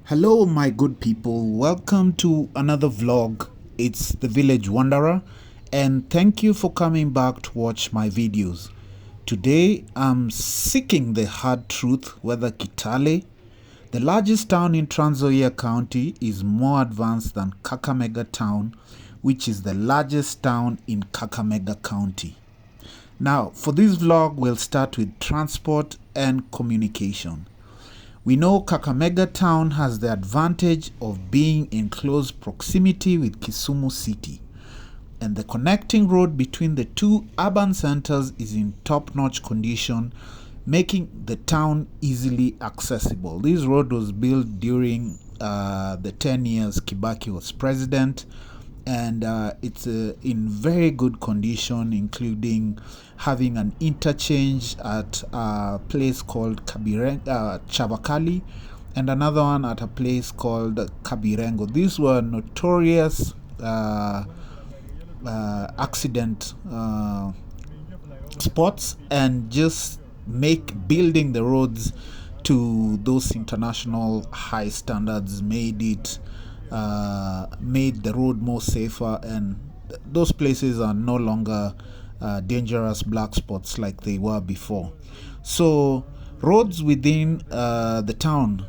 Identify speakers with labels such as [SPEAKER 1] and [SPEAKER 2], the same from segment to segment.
[SPEAKER 1] Hello, my good people. Welcome to another vlog. It's the Village Wanderer, and thank you for coming back to watch my videos. Today, I'm seeking the hard truth whether Kitale, the largest town in Trans Nzoia County, is more advanced than Kakamega town, which is the largest town in Kakamega County. Now, for this vlog, we'll start with transport and communication. We know Kakamega town has the advantage of being in close proximity with Kisumu city, and the connecting road between the two urban centers is in top-notch condition, making the town easily accessible. This road was built during the 10 years Kibaki was president, and it's in very good condition, including having an interchange at a place called Chavakali and another one at a place called Kabirengo. These were notorious accident spots, and just building the roads to those international high standards made the road more safer, and those places are no longer dangerous black spots like they were before. So roads within the town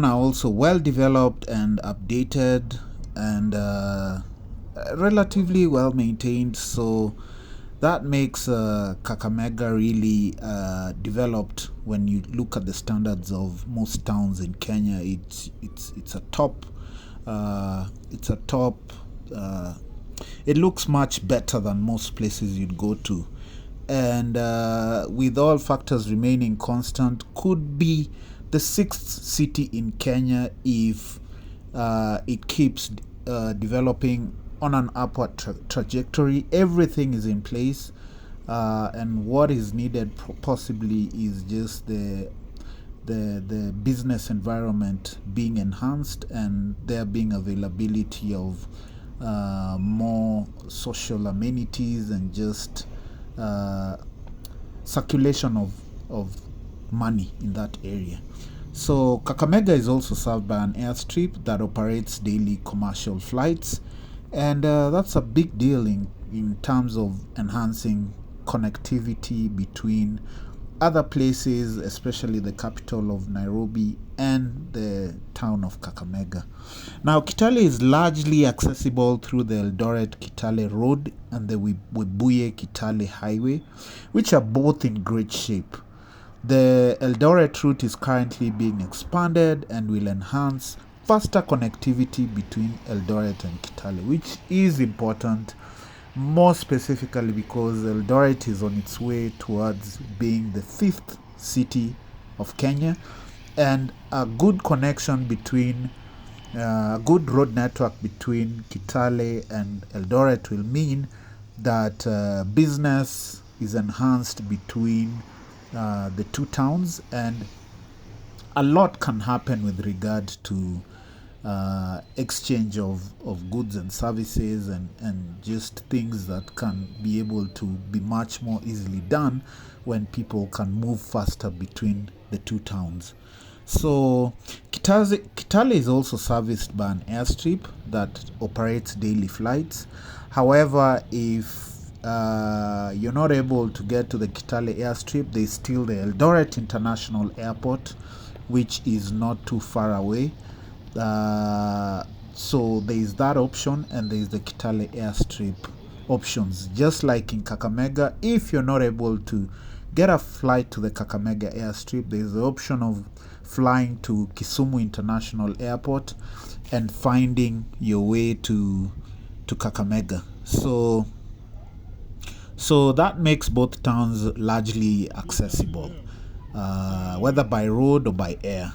[SPEAKER 1] are also well developed and updated, and relatively well maintained, so that makes Kakamega really developed. When you look at the standards of most towns in Kenya, it's a top. It looks much better than most places you'd go to, and with all factors remaining constant, could be the sixth city in Kenya if it keeps developing on an upward trajectory. Everything is in place, and what is needed possibly is just the business environment being enhanced, and there being availability of more social amenities, and just circulation of money in that area. So Kakamega is also served by an airstrip that operates daily commercial flights, and that's a big deal in terms of enhancing connectivity between other places, especially the capital of Nairobi and the town of Kakamega. Now, Kitale is largely accessible through the Eldoret-Kitale Road and the Webuye-Kitale Highway, which are both in great shape. The Eldoret route is currently being expanded and will enhance faster connectivity between Eldoret and Kitale, which is important, more specifically because Eldoret is on its way towards being the fifth city of Kenya, and a good connection between a good road network between Kitale and Eldoret will mean that business is enhanced between the two towns, and a lot can happen with regard to exchange of goods and services, and just things that can be able to be much more easily done when people can move faster between the two towns. So Kitale is also serviced by an airstrip that operates daily flights. However, if you're not able to get to the Kitale airstrip, there's still the Eldoret International Airport, which is not too far away. So there is that option, and there is the Kitale airstrip options. Just like in Kakamega, if you're not able to get a flight to the Kakamega airstrip, there is the option of flying to Kisumu International Airport and finding your way to Kakamega. So that makes both towns largely accessible, whether by road or by air.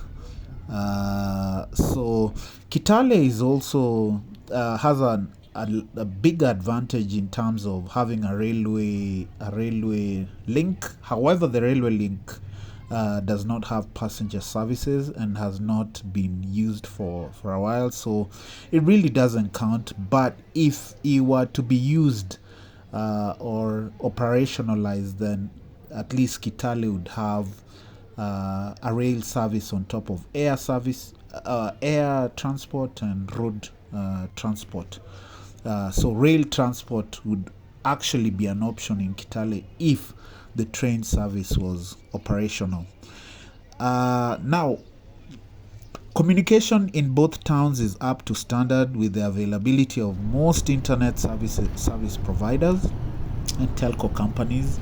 [SPEAKER 1] So Kitale is also has a big advantage in terms of having a railway link. However, the railway link does not have passenger services and has not been used for a while, so it really doesn't count. But if it were to be used or operationalized, then at least Kitale would have a rail service on top of air service, air transport and road transport. So rail transport would actually be an option in Kitale if the train service was operational. Now, communication in both towns is up to standard with the availability of most internet service providers and telco companies.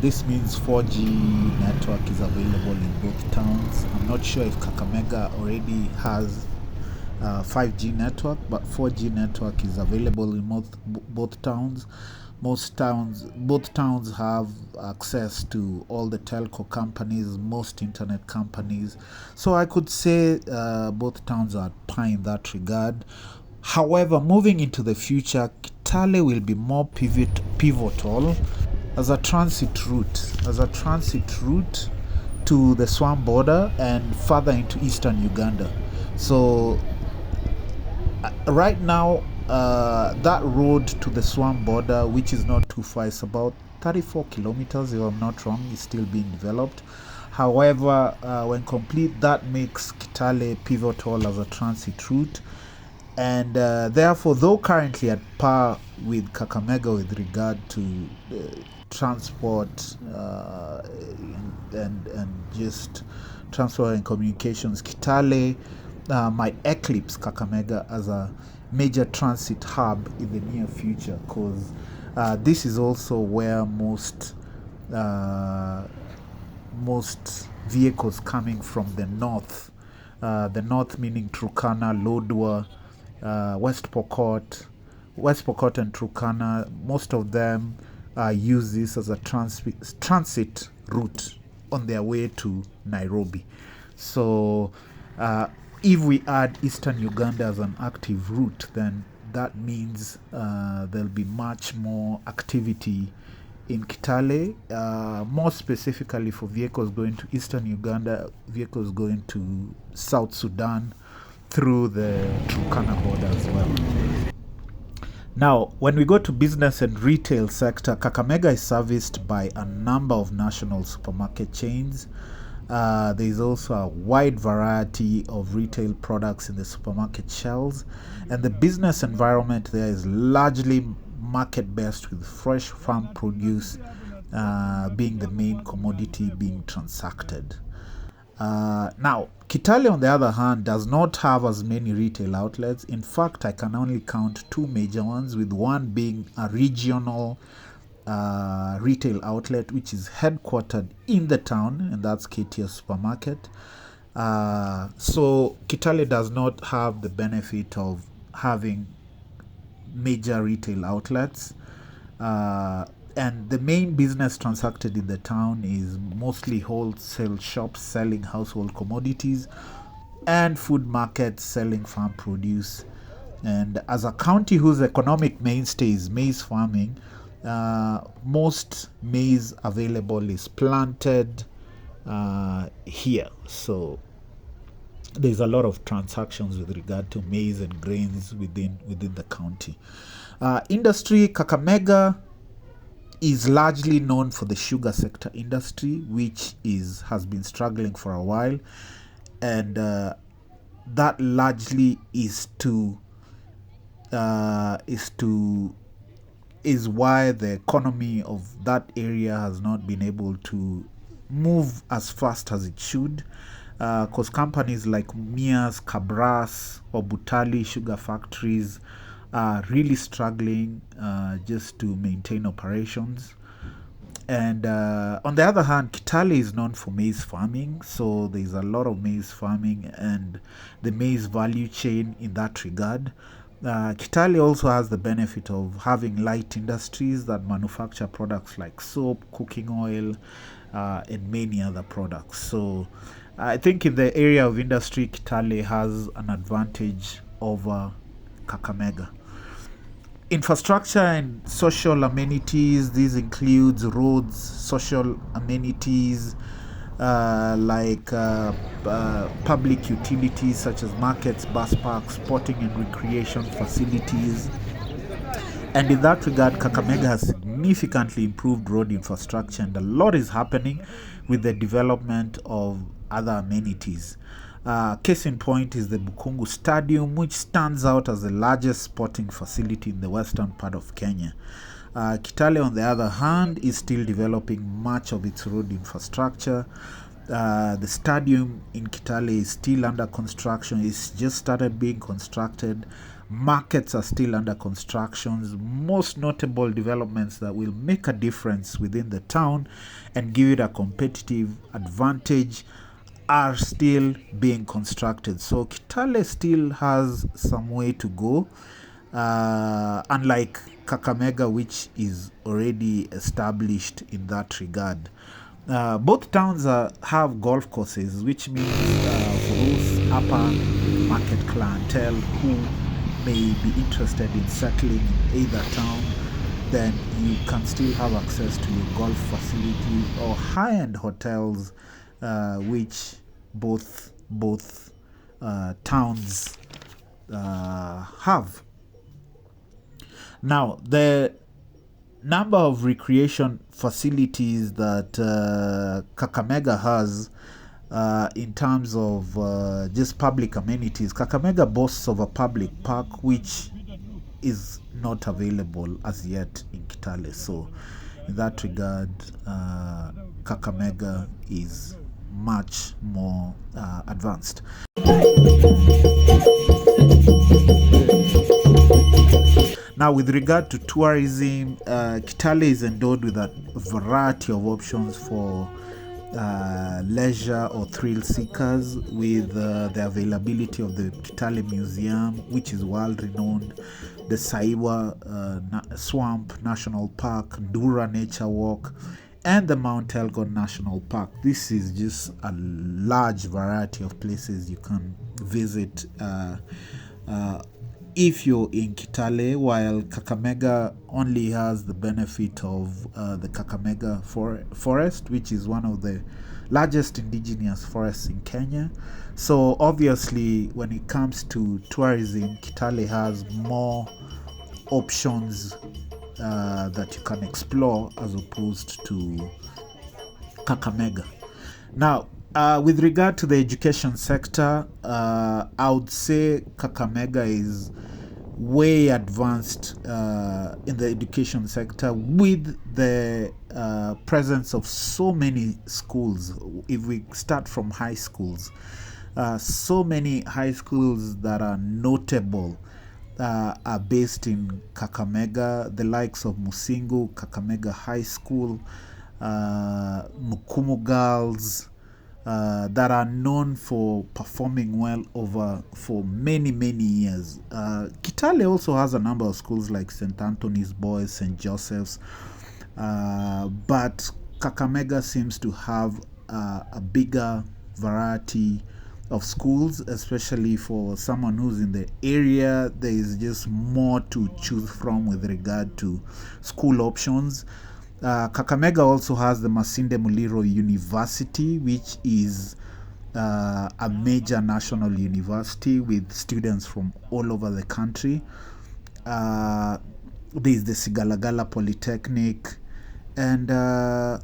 [SPEAKER 1] This means 4G network is available in both towns. I'm not sure if Kakamega already has 5G network, but 4G network is available in both towns. Both towns have access to all the telco companies, most internet companies. So I could say both towns are par in that regard. However, moving into the future, Kitale will be more pivotal as a transit route to the Swamp border and further into eastern Uganda. So right now, that road to the Swamp border, which is not too far, it's about 34 kilometers if I'm not wrong, is still being developed. However, when complete, that makes Kitale pivotal as a transit route, and therefore, though currently at par with Kakamega with regard to transport and just transport and communications, Kitale might eclipse Kakamega as a major transit hub in the near future, because this is also where most vehicles coming from the north meaning Turkana, Lodwar, West Pokot and Turkana, most of them use this as a transit route on their way to Nairobi. So if we add Eastern Uganda as an active route, then that means there'll be much more activity in Kitale, more specifically for vehicles going to Eastern Uganda, vehicles going to South Sudan through the Turkana border as well. Now, when we go to business and retail sector, Kakamega is serviced by a number of national supermarket chains. There is also a wide variety of retail products in the supermarket shelves, and the business environment there is largely market-based, with fresh farm produce being the main commodity being transacted. Now, Kitale, on the other hand, does not have as many retail outlets. In fact, I can only count two major ones, with one being a regional retail outlet which is headquartered in the town, and that's KTS Supermarket. So Kitale does not have the benefit of having major retail outlets, and the main business transacted in the town is mostly wholesale shops selling household commodities and food markets selling farm produce. And as a county whose economic mainstay is maize farming, most maize available is planted here. So there's a lot of transactions with regard to maize and grains within the county. Industry, Kakamega is largely known for the sugar sector industry, which has been struggling for a while, and that largely is why the economy of that area has not been able to move as fast as it should, because companies like Mia's, Cabras, or Butali sugar factories are really struggling just to maintain operations. And on the other hand, Kitale is known for maize farming, so there's a lot of maize farming and the maize value chain in that regard. Kitale also has the benefit of having light industries that manufacture products like soap, cooking oil, and many other products. So I think in the area of industry, Kitale has an advantage over Kakamega. Infrastructure and social amenities. These includes roads, social amenities like public utilities such as markets, bus parks, sporting and recreation facilities. And in that regard, Kakamega has significantly improved road infrastructure, and a lot is happening with the development of other amenities. Case in point is the Bukungu Stadium, which stands out as the largest sporting facility in the western part of Kenya. Kitale, on the other hand, is still developing much of its road infrastructure. The stadium in Kitale is still under construction. It's just started being constructed. Markets are still under construction. Most notable developments that will make a difference within the town and give it a competitive advantage are still being constructed. So Kitale still has some way to go, unlike Kakamega, which is already established in that regard. Both towns have golf courses, which means for those upper market clientele who may be interested in settling in either town, then you can still have access to your golf facility or high-end hotels, which both towns have. Now, the number of recreation facilities that Kakamega has in terms of just public amenities, Kakamega boasts of a public park which is not available as yet in Kitale. So in that regard, Kakamega is much more advanced. Now, with regard to tourism, Kitale is endowed with a variety of options for leisure or thrill seekers, with the availability of the Kitale Museum, which is world renowned, the Saiwa Swamp National Park, Dura Nature Walk, and the Mount Elgon National Park. This is just a large variety of places you can visit if you're in Kitale, while Kakamega only has the benefit of the Kakamega forest, which is one of the largest indigenous forests in Kenya. So obviously, when it comes to tourism, Kitale has more options that you can explore as opposed to Kakamega. Now, with regard to the education sector, I would say Kakamega is way advanced in the education sector, with the presence of so many schools. If we start from high schools, so many high schools that are notable are based in Kakamega, the likes of Musingu, Kakamega High School, Mukumu Girls, that are known for performing well for many years. Kitale also has a number of schools like St. Anthony's Boys, St. Joseph's, but Kakamega seems to have a bigger variety of schools, especially for someone who's in the area. There is just more to choose from with regard to school options. Kakamega also has the Masinde Muliro University, which is a major national university with students from all over the country. There is the Sigalagala Polytechnic and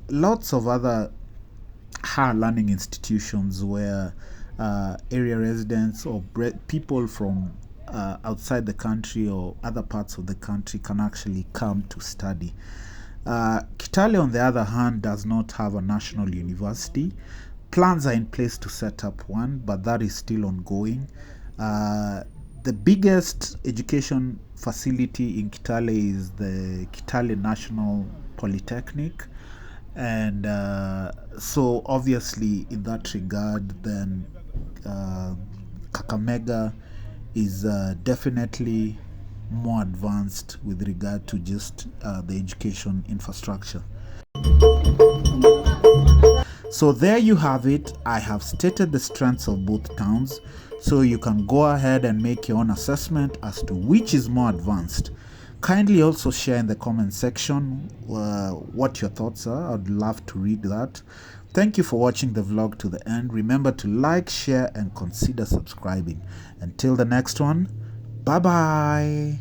[SPEAKER 1] lots of other higher learning institutions where area residents or people from outside the country or other parts of the country can actually come to study. Kitale, on the other hand, does not have a national university. Plans are in place to set up one, but that is still ongoing. The biggest education facility in Kitale is the Kitale National Polytechnic. And so obviously in that regard, then Kakamega is definitely more advanced with regard to just the education infrastructure. So there you have it. I have stated the strengths of both towns, so you can go ahead and make your own assessment as to which is more advanced. Kindly also share in the comment section what your thoughts are. I'd love to read that. Thank you for watching the vlog to the end. Remember to like, share, and consider subscribing. Until the next one, bye bye.